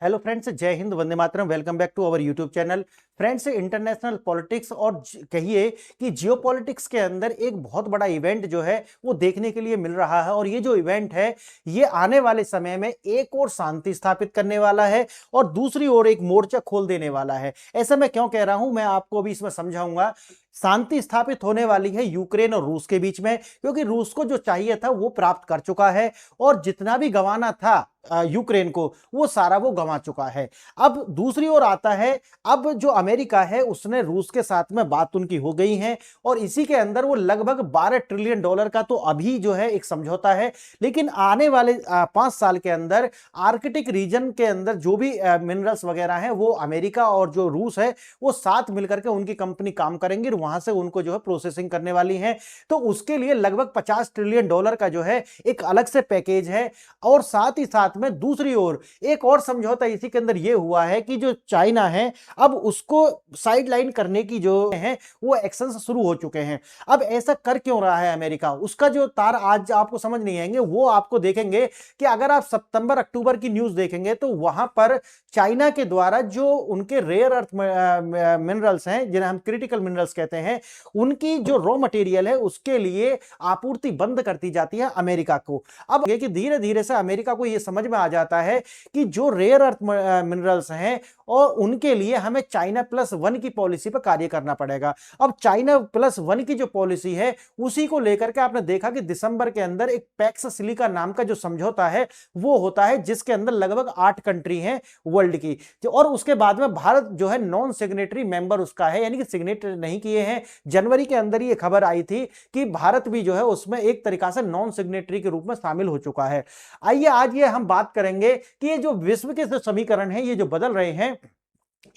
Hello friends, जय हिंद, वंदे मातरम। Welcome back to our YouTube channel. Friends, international politics और कहिए कि जियो पॉलिटिक्स के अंदर एक बहुत बड़ा इवेंट जो है वो देखने के लिए मिल रहा है। और ये जो इवेंट है ये आने वाले समय में एक और शांति स्थापित करने वाला है और दूसरी ओर एक मोर्चा खोल देने वाला है। ऐसा मैं क्यों कह रहा हूं, मैं आपको अभी इसमें समझाऊंगा। शांति स्थापित होने वाली है यूक्रेन और रूस के बीच में, क्योंकि रूस को जो चाहिए था वो प्राप्त कर चुका है और जितना भी गंवाना था यूक्रेन को वो सारा वो गंवा चुका है। अब दूसरी ओर आता है, अब जो अमेरिका है उसने रूस के साथ में बात उनकी हो गई है और इसी के अंदर वो लगभग $12 ट्रिलियन का तो अभी जो है एक समझौता है। लेकिन आने वाले 5 साल के अंदर आर्कटिक रीजन के अंदर जो भी मिनरल्स वगैरह हैं वो अमेरिका और जो रूस है वो साथ मिलकर के उनकी कंपनी काम करेंगी और वहां से उनको जो है प्रोसेसिंग करने वाली है। तो उसके लिए लगभग $50 ट्रिलियन का जो है एक अलग से पैकेज है। और साथ ही साथ में दूसरी ओर एक और समझौता इसी के अंदर यह हुआ है कि जो चाइना है अब उसको साइडलाइन करने की जो है वो एक्शंस शुरू हो चुके हैं। अब ऐसा कर क्यों रहा है अमेरिका, उसका जो तार आज आपको समझ नहीं आएंगे, वो आपको देखेंगे कि अगर आप सितंबर अक्टूबर की न्यूज देखेंगे तो वहां पर चाइना के द्वारा जो उनके रेयर अर्थ मिनरल्स हैं जिन्हें हम क्रिटिकल मिनरल्स कहते हैं, उनकी जो रॉ मटेरियल है उसके लिए आपूर्ति बंद करती जाती है अमेरिका को। अब कि धीरे धीरे से अमेरिका को यह समझ में आ जाता है कि जो रेयर अर्थ मिनरल्स हैं और उनके लिए हमें चाइना प्लस वन की पॉलिसी पर कार्य करना पड़ेगा। अब चाइना प्लस वन की जो पॉलिसी है उसी को लेकर के आपने देखा कि दिसंबर के अंदर एक पैक्स सिलिका नाम का जो समझौता है वो होता है, जिसके अंदर लगभग 8 कंट्री हैं वर्ल्ड की। और उसके बाद में भारत जो है नॉन सिग्नेटरी मेंबर उसका है, यानी कि सिग्नेटरी नहीं किए हैं। जनवरी के अंदर ये खबर आई थी कि भारत भी जो है उसमें एक तरीका से नॉन सिग्नेटरी के रूप में शामिल हो चुका है। आइए आज ये हम बात करेंगे कि ये जो विश्व के जो समीकरण है ये जो बदल रहे हैं,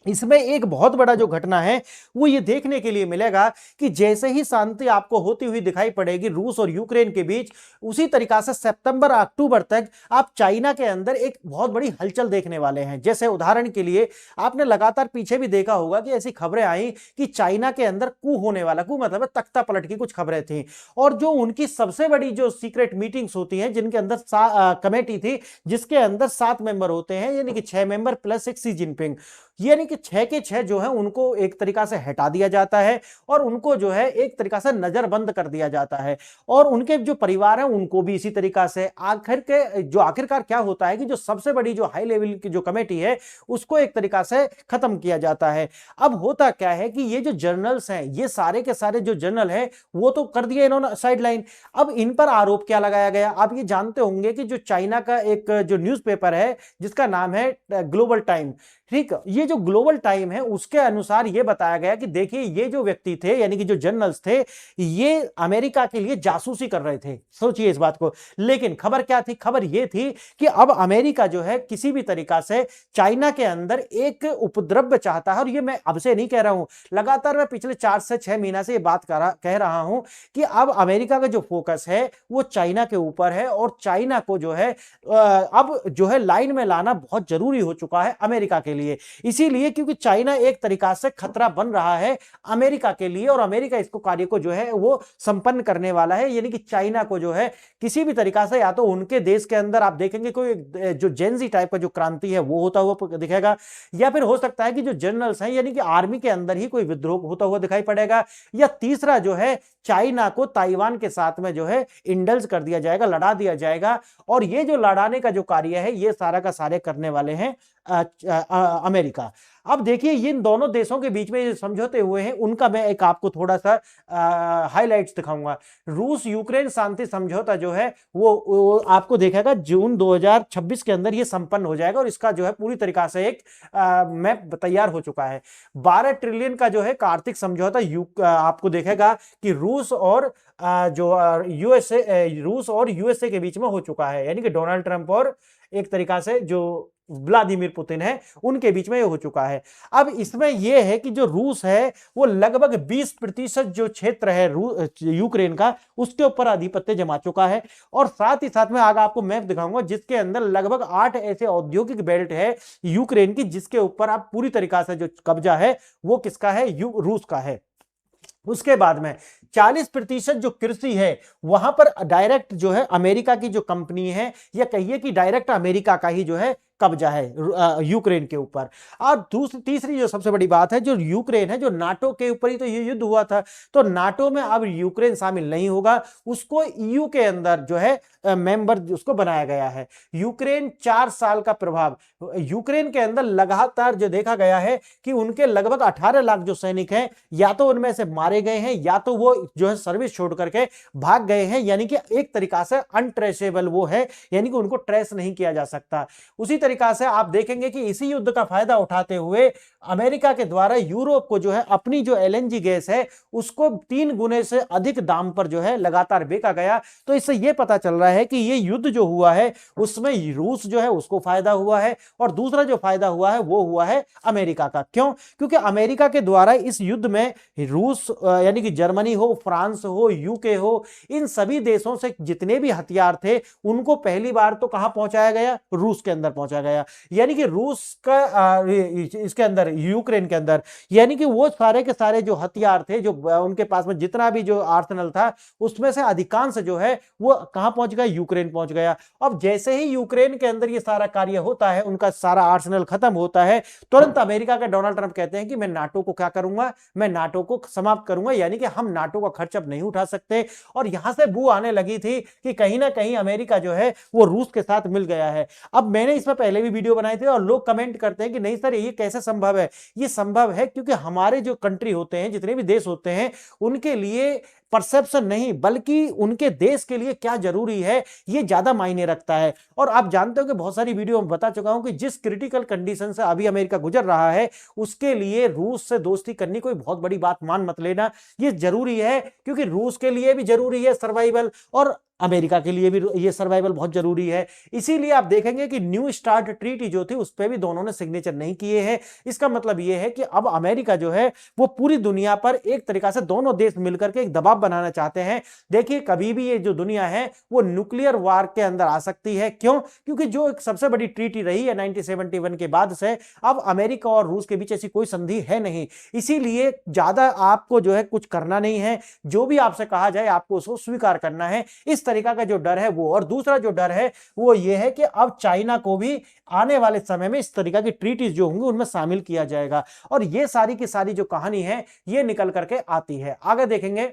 इसमें एक बहुत बड़ा जो घटना है वो ये देखने के लिए मिलेगा कि जैसे ही शांति आपको होती हुई दिखाई पड़ेगी रूस और यूक्रेन के बीच, उसी तरीका से सितंबर अक्टूबर तक आप चाइना के अंदर एक बहुत बड़ी हलचल देखने वाले हैं। जैसे उदाहरण के लिए आपने लगातार पीछे भी देखा होगा कि ऐसी खबरें आई कि चाइना के अंदर कू होने वाला, कू मतलब तख्ता पलट की कुछ खबरें थी। और जो उनकी सबसे बड़ी जो सीक्रेट मीटिंग्स होती हैं जिनके अंदर कमेटी थी जिसके अंदर 7 मेंबर होते हैं, यानी कि 6 मेंबर प्लस एक सी जिनपिंग, यानी कि 6 के 6 जो है उनको एक तरीका से हटा दिया जाता है और उनको जो है एक तरीका से नजरबंद कर दिया जाता है। और उनके जो परिवार है उनको भी इसी तरीका से आखिरकार क्या होता है कि जो सबसे बड़ी जो हाई लेवल की जो कमेटी है उसको एक तरीका से खत्म किया जाता है। अब होता क्या है कि ये जो जर्नल्स हैं, ये सारे के सारे जो जर्नल है वो तो कर दिए इन्होंने साइडलाइन। अब इन पर आरोप क्या लगाया गया, आप ये जानते होंगे कि जो चाइना का एक जो न्यूज़पेपर है जिसका नाम है ग्लोबल टाइम, ठीक, ये जो ग्लोबल टाइम है उसके अनुसार ये बताया गया कि देखिए ये जो व्यक्ति थे यानी कि जो जर्नल्स थे ये अमेरिका के लिए जासूसी कर रहे थे। सोचिए इस बात को। लेकिन खबर क्या थी, खबर ये थी कि अब अमेरिका जो है किसी भी तरीका से चाइना के अंदर एक उपद्रव चाहता है। और ये मैं अब से नहीं कह रहा हूं, लगातार मैं पिछले 4 से 6 महीना से ये बात कह रहा हूं कि अब अमेरिका का जो फोकस है वो चाइना के ऊपर है और चाइना को जो है अब जो है लाइन में लाना बहुत जरूरी हो चुका है अमेरिका के लिए। इसीलिए क्योंकि चाइना एक तरीका से खतरा बन रहा है अमेरिका के लिए और अमेरिका इसको कार्य को जो है वो संपन्न करने वाला है। यानी कि चाइना को जो है किसी भी तरीका से या तो उनके देश के अंदर आप देखेंगे कोई जो जेनजी टाइप का जो क्रांति है वो होता हुआ दिखेगा, या फिर हो सकता है कि जो जनरल्स हैं यानी कि आर्मी के अंदर ही कोई विद्रोह होता हुआ दिखाई पड़ेगा, या तीसरा जो है चाइना को ताइवान के साथ में जो है इंडल्ज कर दिया जाएगा, लड़ा दिया जाएगा। और ये जो लड़ाने का जो कार्य है ये सारा का सारे करने वाले हैं अमेरिका। अब देखिए इन दोनों देशों के बीच में जो समझौते हुए हैं उनका मैं एक आपको थोड़ा सा हाइलाइट्स दिखाऊंगा। रूस यूक्रेन शांति समझौता जो है वो आपको देखेगा जून 2026 के अंदर ये संपन्न हो जाएगा और इसका जो है पूरी तरीका से एक मैप तैयार हो चुका है। 12 ट्रिलियन का जो है आर्थिक समझौता आपको देखेगा कि रूस और यूएसए के बीच में हो चुका है, यानी कि डोनाल्ड ट्रंप और एक तरीका से जो व्लादिमीर पुतिन है उनके बीच में ये हो चुका है। अब इसमें यह है कि जो रूस है वो लगभग 20% जो क्षेत्र है यूक्रेन का उसके ऊपर आधिपत्य जमा चुका है। और साथ ही साथ में आगे आपको मैप दिखाऊंगा जिसके अंदर लगभग 8 ऐसे औद्योगिक बेल्ट है यूक्रेन की जिसके ऊपर आप पूरी तरीका से जो कब्जा है वो किसका है, रूस का है। उसके बाद में 40% जो कृषि है वहां पर डायरेक्ट जो है अमेरिका की जो कंपनी है, या कहिए कि डायरेक्ट अमेरिका का ही जो है कब्जा है यूक्रेन के ऊपर। और तीसरी जो सबसे बड़ी बात है, जो यूक्रेन है, जो नाटो के ऊपर ही तो ये युद्ध हुआ था, तो नाटो में अब यूक्रेन शामिल नहीं होगा, उसको ईयू के अंदर जो है मेंबर उसको बनाया गया है। यूक्रेन 4 साल का प्रभाव, यूक्रेन के अंदर लगातार जो देखा गया है कि उनके लगभग 18 लाख जो सैनिक हैं, या तो उनमें से मारे गए हैं या तो वो जो है सर्विस छोड़ करके भाग गए हैं, यानी कि एक तरीका से अनट्रेसेबल वो है, यानी कि उनको ट्रेस नहीं किया जा सकता। उसी तरीका से आप देखेंगे कि इसी युद्ध का फायदा उठाते हुए अमेरिका के द्वारा यूरोप को जो है अपनी जो एलएनजी गैस है उसको 3 गुने से अधिक दाम पर जो है लगातार बेचा गया। तो इससे यह पता चल रहा है कि ये युद्ध जो हुआ है उसमें रूस जो है उसको फायदा हुआ है, और दूसरा जो फायदा हुआ है वो हुआ है अमेरिका का। क्यों? क्योंकि अमेरिका के द्वारा इस युद्ध में रूस यानी कि जर्मनी हो, फ्रांस हो, यूके हो, इन सभी देशों से जितने भी हथियार थे उनको पहली बार तो कहां पहुंचाया गया? रूस के अंदर पहुंचा गया। यानी कि रूस का इसके अंदर, यूक्रेन के अंदर, यानी कि वो सारे के सारे जो हथियार थे, जो उनके पास में जितना भी जो आर्सेनल था उसमें से अधिकांश जो है वो कहां पहुंच गया? यूक्रेन पहुंच गया। अब जैसे ही यूक्रेन के अंदर ये सारा कार्य होता है, उनका सारा आर्सेनल खत्म होता है, तुरंत अमेरिका के डोनाल्ड ट्रंप कहते हैं कि मैं नाटो को क्या करूंगा? मैं नाटो को समाप्त करूंगा, यानी कि हम नाटो का खर्च अब नहीं उठा सकते। और यहां से बू आने लगी थी कि कहीं ना कहीं अमेरिका जो है वो रूस के साथ मिल गया है। अब मैंने इसमें पहले भी वीडियो बनाए थे और लोग कमेंट करते हैं कि नहीं सर ये कैसे संभव है? ये संभव है क्योंकि हमारे जो कंट्री होते हैं, जितने भी देश होते हैं, उनके लिए परसेप्शन नहीं बल्कि उनके देश के लिए क्या जरूरी है ये ज्यादा मायने रखता है। और आप जानते हो कि बहुत सारी वीडियो में बता चुका हूं कि जिस क्रिटिकल कंडीशन से अभी अमेरिका गुजर रहा है उसके लिए रूस से दोस्ती करनी कोई बहुत बड़ी बात मान मत लेना। ये जरूरी है क्योंकि रूस के लिए भी जरूरी है सर्वाइवल, और अमेरिका के लिए भी ये सर्वाइवल बहुत जरूरी है। इसीलिए आप देखेंगे कि न्यू स्टार्ट ट्रीटी जो थी उस पर भी दोनों ने सिग्नेचर नहीं किए हैं। इसका मतलब ये है कि अब अमेरिका जो है वो पूरी दुनिया पर एक तरीका से दोनों देश मिलकर के एक दबाव बनाना चाहते हैं। देखिए कभी भी ये जो दुनिया है वो न्यूक्लियर वार के अंदर आ सकती है। क्यों? क्योंकि जो एक सबसे बड़ी ट्रीटी रही है 1971 के बाद से, अब अमेरिका और रूस के बीच ऐसी कोई संधि है नहीं। इसीलिए ज्यादा आपको जो है कुछ करना नहीं है, जो भी आपसे कहा जाए आपको उसको स्वीकार करना है। इस तरीका का जो डर है वो। और दूसरा जो डर है वो ये है कि अब चाइना को भी आने वाले समय में इस तरीका की ट्रीटीज जो होंगी उनमें शामिल किया जाएगा। और ये सारी की सारी जो कहानी है ये निकल करके आती है। आगे देखेंगे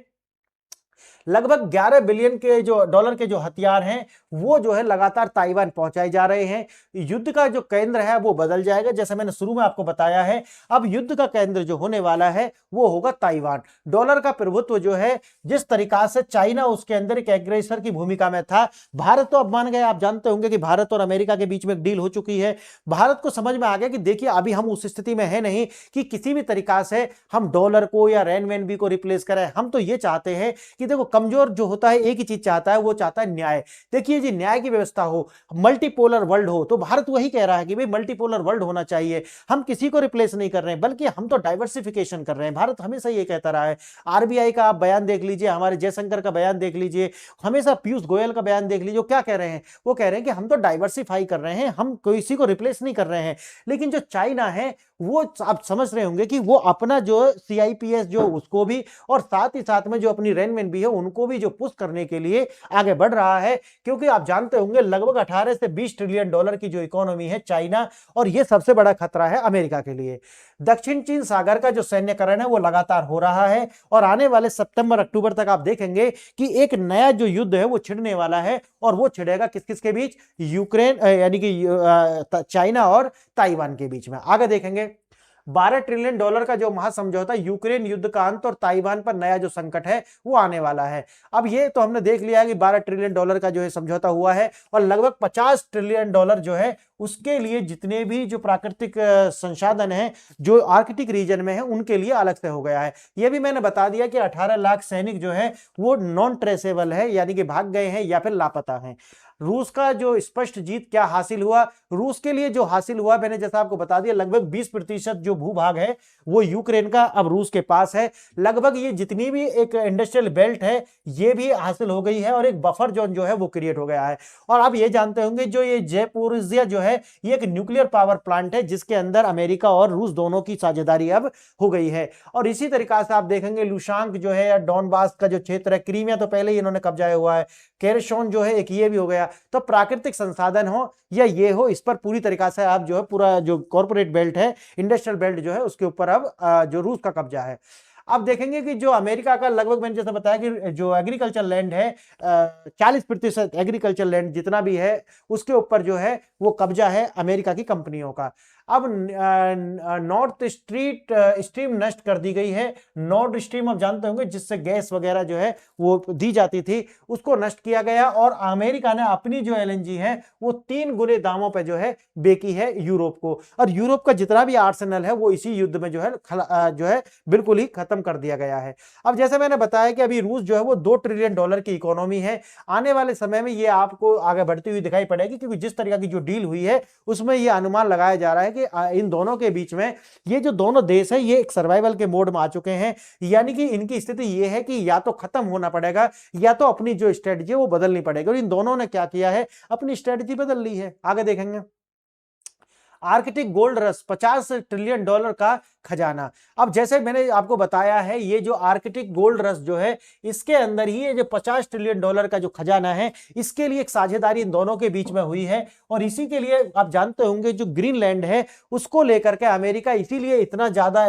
लगभग 11 बिलियन के जो डॉलर के जो हथियार हैं वो जो है लगातार ताइवान पहुंचाए जा रहे हैं। युद्ध का जो केंद्र है वो बदल जाएगा, जैसे मैंने शुरू में आपको बताया है। अब युद्ध का केंद्र जो होने वाला है वो होगा ताइवान। डॉलर का प्रभुत्व जो है, जिस तरीका से चाइना उसके अंदर एक एग्रेसर की भूमिका में था, भारत तो अब मान गए। आप जानते होंगे कि भारत और अमेरिका के बीच में एक डील हो चुकी है। भारत को समझ में आ गया कि देखिए अभी हम उस स्थिति में है नहीं कि किसी भी तरीका से हम डॉलर को या रेनवेनबी को रिप्लेस करें। हम तो ये चाहते हैं कि देखो कमजोर जो होता है एक ही चीज चाहता है, वो चाहता है न्याय। देखिए जी, न्याय की व्यवस्था हो, मल्टीपोलर वर्ल्ड हो, तो भारत वही कह रहा है कि भाई मल्टीपोलर वर्ल्ड होना चाहिए। हम किसी को रिप्लेस नहीं कर रहे हैं बल्कि हम तो डाइवर्सिफिकेशन कर रहे हैं। भारत हमेशा ये कहता रहा है। आरबीआई का आप बयान देख लीजिए, हमारे जयशंकर का बयान देख लीजिए, हमेशा पीयूष गोयल का बयान देख लीजिए, क्या कह रहे हैं? वो कह रहे हैं कि हम तो डाइवर्सिफाई कर रहे हैं, हम किसी को रिप्लेस नहीं कर रहे हैं। लेकिन जो चाइना है वो आप समझ रहे होंगे कि वो अपना जो सीआईपीएस जो उसको भी, और साथ ही साथ में जो अपनी रेनमेनबी है उनको भी जो पुश करने के लिए आगे बढ़ रहा है। क्योंकि आप जानते होंगे लगभग 18 से 20 ट्रिलियन डॉलर की जो इकोनॉमी है चाइना, और ये सबसे बड़ा खतरा है अमेरिका के लिए। दक्षिण चीन सागर का जो सैन्यकरण है वो लगातार हो रहा है, और आने वाले सितंबर अक्टूबर तक आप देखेंगे कि एक नया जो युद्ध है वो छिड़ने वाला है। और वो छिड़ेगा किस किस के बीच? यूक्रेन यानी कि चाइना और ताइवान के बीच में। आगे देखेंगे 12 ट्रिलियन डॉलर का जो महासमझौता, यूक्रेन युद्ध का अंत और ताइवान पर नया जो संकट है वो आने वाला है। अब ये तो हमने देख लिया है कि 12 ट्रिलियन डॉलर का जो है समझौता हुआ है, और लगभग 50 ट्रिलियन डॉलर जो है उसके लिए जितने भी जो प्राकृतिक संसाधन हैं जो आर्कटिक रीजन में है उनके लिए अलग से हो गया है। यह भी मैंने बता दिया कि 18 लाख सैनिक जो है वो नॉन ट्रेसेबल है, यानी कि भाग गए हैं या फिर लापता हैं। रूस का जो स्पष्ट जीत क्या हासिल हुआ, रूस के लिए जो हासिल हुआ, मैंने जैसा आपको बता दिया, लगभग 20% जो भूभाग है वो यूक्रेन का अब रूस के पास है। लगभग ये जितनी भी एक इंडस्ट्रियल बेल्ट है ये भी हासिल हो गई है और एक बफर जोन जो है वो क्रिएट हो गया है। और आप ये जानते होंगे जो ये ज़ैपोरिज़्या जो है ये एक न्यूक्लियर पावर प्लांट है जिसके अंदर अमेरिका और रूस दोनों की साझेदारी अब हो गई है। और इसी तरीका से आप देखेंगे लुशांक जो है या डॉनबास का जो क्षेत्र है, क्रीमिया तो पहले ही इन्होंने कब्जा हुआ है, केरसोन जो है एक ये भी हो गया। तो प्राकृतिक संसाधन हो या ये हो, इस पर पूरी तरीका से आप जो है पूरा जो कॉर्पोरेट बेल्ट है, इंडस्ट्रियल बेल्ट जो है उसके ऊपर अब जो रूस का कब्जा है। अब देखेंगे कि जो अमेरिका का लगभग मैंने जैसा बताया कि जो एग्रीकल्चर लैंड है 40% एग्रीकल्चर लैंड जितना भी है उसके ऊपर जो है वो कब्जा है अमेरिका की कंपनियों का। अब नॉर्थ स्ट्रीम नष्ट कर दी गई है। नॉर्थ स्ट्रीम आप जानते होंगे जिससे गैस वगैरह जो है वो दी जाती थी, उसको नष्ट किया गया और अमेरिका ने अपनी जो एलएनजी है वो 3 गुने दामों पे जो है बेची है यूरोप को। और यूरोप का जितना भी आर्सेनल है वो इसी युद्ध में जो है बिल्कुल ही खत्म कर दिया गया है। अब जैसे मैंने बताया कि अभी रूस जो है वो $2 ट्रिलियन की इकोनॉमी है। आने वाले समय में ये आपको आगे बढ़ती हुई दिखाई पड़ेगी क्योंकि जिस तरीके की जो डील हुई है उसमें ये अनुमान लगाया जा रहा है कि इन दोनों के बीच में ये जो दोनों देश है ये एक सर्वाइवल के मोड में आ चुके हैं। यानी कि इनकी स्थिति ये है कि या तो खत्म होना पड़ेगा या तो अपनी जो स्ट्रेटजी है वो बदलनी पड़ेगी। और इन दोनों ने क्या किया है, अपनी स्ट्रेटजी बदल ली है। आगे देखेंगे आर्कटिक गोल्ड रश $50 ट्रिलियन का खजाना। अब जैसे मैंने आपको बताया है ये जो आर्कटिक गोल्ड रश जो है इसके अंदर ही ये जो $50 ट्रिलियन का जो खजाना है इसके लिए एक साझेदारी इन दोनों के बीच में हुई है। और इसी के लिए आप जानते होंगे जो ग्रीनलैंड है उसको लेकर के अमेरिका इसीलिए इतना ज्यादा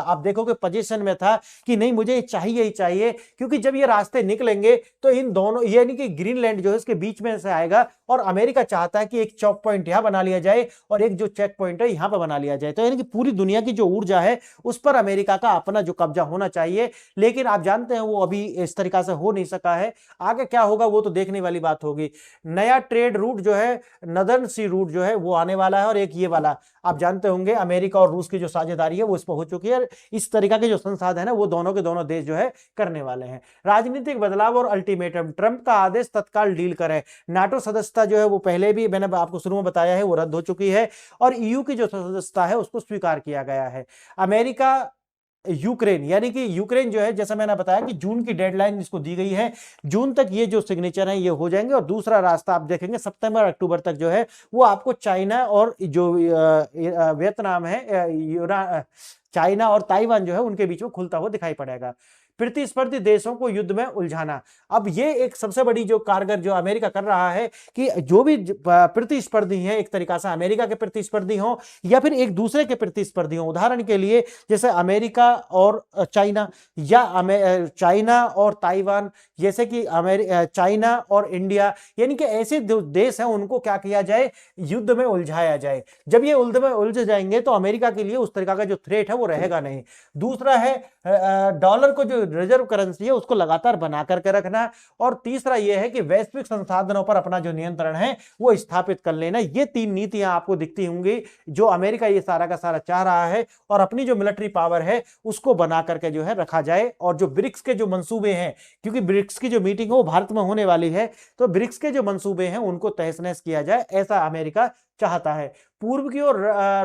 आप देखोगे पोजीशन में था कि नहीं मुझे ये चाहिए ही चाहिए, क्योंकि जब ये रास्ते निकलेंगे तो इन दोनों यानी कि ग्रीनलैंड जो है इसके बीच में से आएगा और अमेरिका चाहता है कि एक चौक पॉइंट यहां बना लिया जाए और एक जो चेक पॉइंट है यहां पर बना लिया जाए। तो यानी कि पूरी दुनिया की जो ऊर्जा है उस पर अमेरिका का अपना जो कब्जा होना चाहिए, लेकिन आप जानते हैं वो अभी इस तरीका से हो नहीं सका है। आगे क्या होगा वो तो देखने वाली बात होगी। नया ट्रेड रूट जो है नदर्न सी रूट जो है वो आने वाला है और एक ये वाला आप जानते होंगे अमेरिका और रूस की जो साझेदारी है वो इस पर हो चुकी है। इस तरीका के जो संसाधन है वो दोनों के दोनों देश जो है करने वाले हैं। राजनीतिक बदलाव और अल्टीमेटम, ट्रंप का आदेश तत्काल डील करें। नाटो सदस्यता जो है वो पहले भी मैंने आपको शुरू में बताया है वो रद्द हो चुकी है और ईयू की जो सदस्यता है उसको स्वीकार किया गया है। अमेरिका यूक्रेन यानी कि यूक्रेन जो है जैसा मैंने बताया कि जून की डेडलाइन इसको दी गई है, जून तक ये जो सिग्नेचर है ये हो जाएंगे। और दूसरा रास्ता आप देखेंगे सितंबर अक्टूबर तक जो है वो आपको चाइना और जो वियतनाम है, चाइना और ताइवान जो है उनके बीच में खुलता हुआ दिखाई पड़ेगा। प्रतिस्पर्धी देशों को युद्ध में उलझाना, अब ये एक सबसे बड़ी जो कारगर जो अमेरिका कर रहा है कि जो भी प्रतिस्पर्धी हैं एक तरीका से अमेरिका के प्रतिस्पर्धी हों या फिर एक दूसरे के प्रतिस्पर्धी हों, उदाहरण के लिए जैसे अमेरिका और चाइना या चाइना और ताइवान, जैसे कि चाइना और इंडिया, यानी कि ऐसे जो देश हैं उनको क्या किया जाए, युद्ध में उलझाया जाए। जब ये युद्ध में उलझ जाएंगे तो अमेरिका के लिए उस तरीका का जो थ्रेट है वो रहेगा नहीं। दूसरा है डॉलर को जो रिजर्व करेंसी है उसको लगातार बना करके रखना। और तीसरा यह है कि वैश्विक संसाधनों पर अपना जो नियंत्रण है वो स्थापित कर लेना। ये 3 नीतियां आपको दिखती होंगी जो अमेरिका ये सारा का सारा चाह रहा है और अपनी जो मिलिट्री पावर है उसको बना करके जो है रखा जाए। और जो ब्रिक्स के जो मंसूबे हैं, क्योंकि ब्रिक्स की जो मीटिंग है वो भारत में होने वाली है, तो ब्रिक्स के जो मंसूबे हैं उनको तहस नहस किया जाए, ऐसा अमेरिका चाहता है। पूर्व की ओर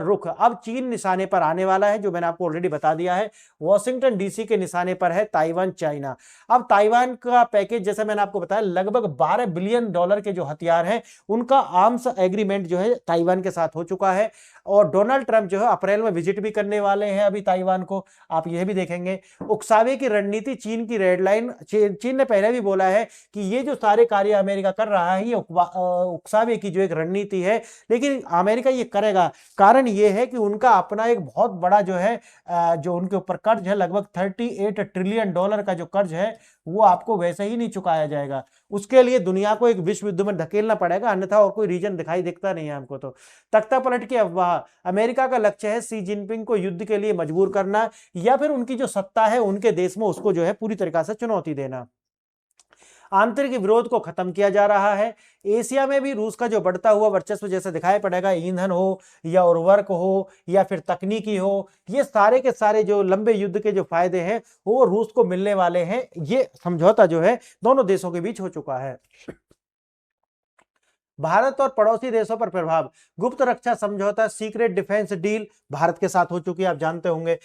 रुख, अब चीन निशाने पर आने वाला है जो मैंने आपको ऑलरेडी बता दिया है। वॉशिंगटन डीसी के निशाने पर है ताइवान चाइना। अब ताइवान का पैकेज जैसे मैंने आपको बताया लगभग $12 बिलियन के जो हथियार हैं उनका आर्म्स एग्रीमेंट जो है ताइवान के साथ हो चुका है। और डोनाल्ड ट्रंप जो है अप्रैल में विजिट भी करने वाले हैं अभी ताइवान को, आप यह भी देखेंगे। उकसावे की रणनीति, चीन की रेड लाइन, चीन ने पहले भी बोला है कि ये जो सारे कार्य अमेरिका कर रहा है ये उकसावे की जो एक रणनीति है, लेकिन अमेरिका ये करेगा। कारण ये है कि उनका अपना एक बहुत बड़ा जो है जो उनके ऊपर कर्ज है लगभग $38 ट्रिलियन का जो कर्ज है वो आपको वैसे ही नहीं चुकाया जाएगा। उसके लिए दुनिया को एक विश्व युद्ध में धकेलना पड़ेगा, अन्यथा और कोई रीजन दिखाई दिखता नहीं है हमको। तो तख्ता पलट की अफवाह, अमेरिका का लक्ष्य है शी जिनपिंग को युद्ध के लिए मजबूर करना या फिर उनकी जो सत्ता है उनके देश में उसको जो है पूरी तरीके से चुनौती देना। आंतरिक विरोध को खत्म किया जा रहा है। एशिया में भी रूस का जो बढ़ता हुआ वर्चस्व जैसे दिखाई पड़ेगा, ईंधन हो या उर्वरक हो या फिर तकनीकी हो, ये सारे के सारे जो लंबे युद्ध के जो फायदे हैं वो रूस को मिलने वाले हैं। ये समझौता जो है दोनों देशों के बीच हो चुका है। भारत और पड़ोसी देशों पर प्रभाव, गुप्त रक्षा समझौता सीक्रेट डिफेंस डील भारत के साथ हो चुकी है, आप जानते होंगे।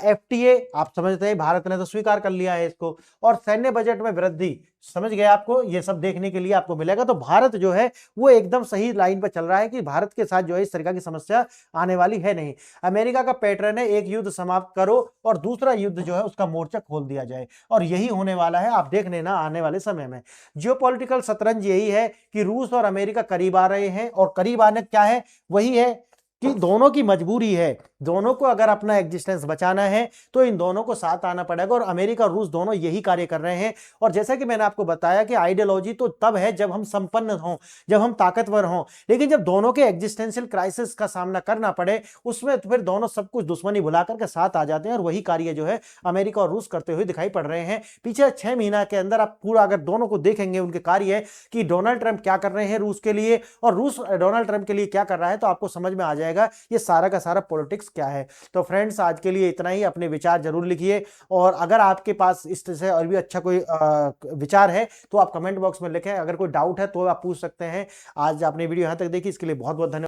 एफटीए आप समझते हैं, भारत ने तो स्वीकार कर लिया है इसको। और सैन्य बजट में वृद्धि, समझ गए आपको, ये सब देखने के लिए आपको मिलेगा। तो भारत जो है वो एकदम सही लाइन पर चल रहा है कि भारत के साथ जो है इस तरह की समस्या आने वाली है नहीं। अमेरिका का पैटर्न है, एक युद्ध समाप्त करो और दूसरा युद्ध जो है उसका मोर्चा खोल दिया जाए, और यही होने वाला है, आप देख लेना आने वाले समय में। जियोपॉलिटिकल शतरंज यही है कि रूस और अमेरिका करीब आ रहे हैं, और करीब आने क्या है, वही है कि दोनों की मजबूरी है, दोनों को अगर अपना एग्जिस्टेंस बचाना है तो इन दोनों को साथ आना पड़ेगा, और अमेरिका और रूस दोनों यही कार्य कर रहे हैं। और जैसा कि मैंने आपको बताया कि आइडियोलॉजी तो तब है जब हम संपन्न हों, जब हम ताकतवर हों, लेकिन जब दोनों के एग्जिस्टेंशियल क्राइसिस का सामना करना पड़े, उसमें तो फिर दोनों सब कुछ दुश्मनी भुला करके साथ आ जाते हैं, और वही कार्य जो है अमेरिका और रूस करते हुए दिखाई पड़ रहे हैं। पिछले 6 महीना के अंदर आप पूरा अगर दोनों को देखेंगे उनके कार्य कि डोनाल्ड ट्रंप क्या कर रहे हैं रूस के लिए, और रूस डोनाल्ड ट्रंप के लिए क्या कर रहा है, तो आपको समझ में आ जाएगा ये सारा का सारा पॉलिटिक्स क्या है। तो फ्रेंड्स आज के लिए इतना ही, अपने विचार जरूर लिखिए, और अगर आपके पास इस तरह से और भी अच्छा कोई विचार है तो आप कमेंट बॉक्स में लिखें, अगर कोई डाउट है तो आप पूछ सकते हैं। आज आपने वीडियो यहां तक देखी, इसके लिए बहुत बहुत धन्यवाद।